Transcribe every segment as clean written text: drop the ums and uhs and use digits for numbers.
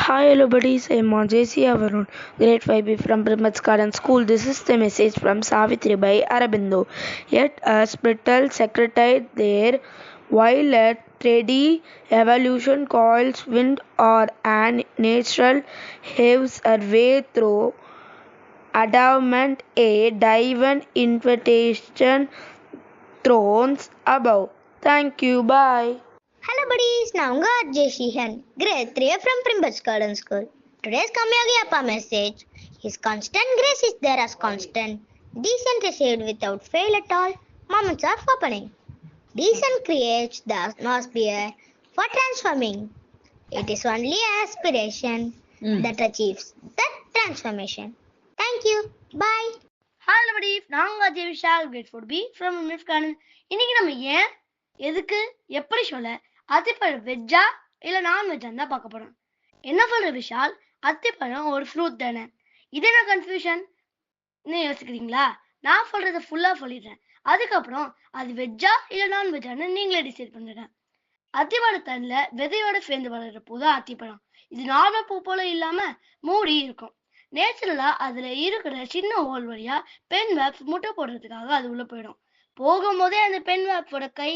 Hi, hello buddies. I'm JC Avarun, grade 5B from Primats Garden School. This is the message from Savitri by Arabindo. Yet a spittle secretary there, while a steady evolution coils wind or an natural heaves her way through adamant a divine invitation thrones above. Thank you. Bye. Hello buddies, நான் உங்க RJ ஷிஹன், grade 3 from Primbats Garden School. Today's Kamyagi Appa message. His constant grace is there as constant. Decent received without fail at all. Moments of opening. Decent creates the atmosphere for transforming. It is only aspiration that achieves that transformation. Thank you. Bye. Hello buddies, நான் உங்க Ajay Vishal, grade 4B from Primats Garden. இன்னைக்கு நம்ம ஏன், எதுக்கு, எப்படி சொல்ல அத்திப்பழம் வெஜ்ஜா இல்லை நான்வெஜ்ஜான்னு தான் பார்க்க போறோம். என்ன சொல்ற விஷால், அத்திப்பழம் ஒரு ஃப்ரூட் தானே, இது என்ன கன்ஃபியூஷன் யோசிக்கிறீங்களா? நான் சொல்றதை ஃபுல்லா சொல்லிடுறேன், அதுக்கப்புறம் அது வெஜ்ஜா இல்லை நான்வெஜ்ஜான்னு நீங்களே டிசைட் பண்ணுங்க. அத்திப்பழத்தன்ல விதையோட சேர்ந்து வளர்ற பூதான் அத்திப்பழம். இது நார்மல் பூ போல இல்லாம மூடி இருக்கும். நேச்சுரலா அதுல இருக்கிற சின்ன ஹோல் வழியா பெண் வேப்ஸ் முட்டை போடுறதுக்காக அது உள்ள போயிடும். போகும்போதே அந்த பெண் வேப்போட கை,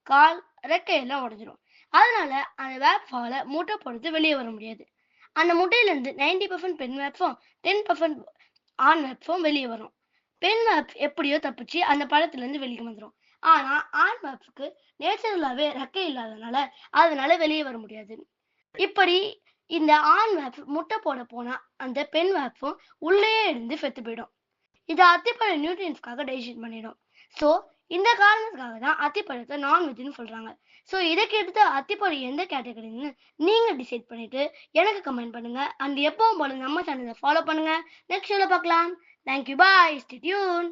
கால், ரெக்கையெல்லாம் உடைஞ்சிரும். அதனால அந்த வேப்பால முட்டை போடுறது வெளியே வர முடியாது. அந்த முட்டையில இருந்து 90% பெண் வேப்பம், 10% ஆண் வேப்பம் வெளியே வரும். பெண் வேப் எப்படியோ தப்பிச்சு அந்த பழத்துல இருந்து வெளியே வந்துடும். ஆனா ஆண் வேப்புக்கு நேச்சுரலாவே ரெக்கை அதனால வெளியே வர முடியாது. இப்படி இந்த ஆண் வேப் முட்டை போட போனா அந்த பெண் வேப்பும் உள்ளே இருந்து செத்து போயிடும். இது அத்திப்பழ நியூட்ரியன்ஸ்க்காக டைஜஸ்ட் பண்ணிடும். ஸோ இந்த காரணத்துக்காக தான் அத்திப்பழத்தை நான்வெஜ்னு சொல்றாங்க. ஸோ இதை கேட்டு அத்திப்பழம் எந்த கேட்டகரின்னு நீங்க டிசைட் பண்ணிட்டு எனக்கு கமெண்ட் பண்ணுங்க. அண்ட் எப்பவும் போல நம்ம சேனலை ஃபாலோ பண்ணுங்க. நெக்ஸ்ட் ஷோல பார்க்கலாம். தேங்க்யூ, பாய், ஸ்டே டியூன்.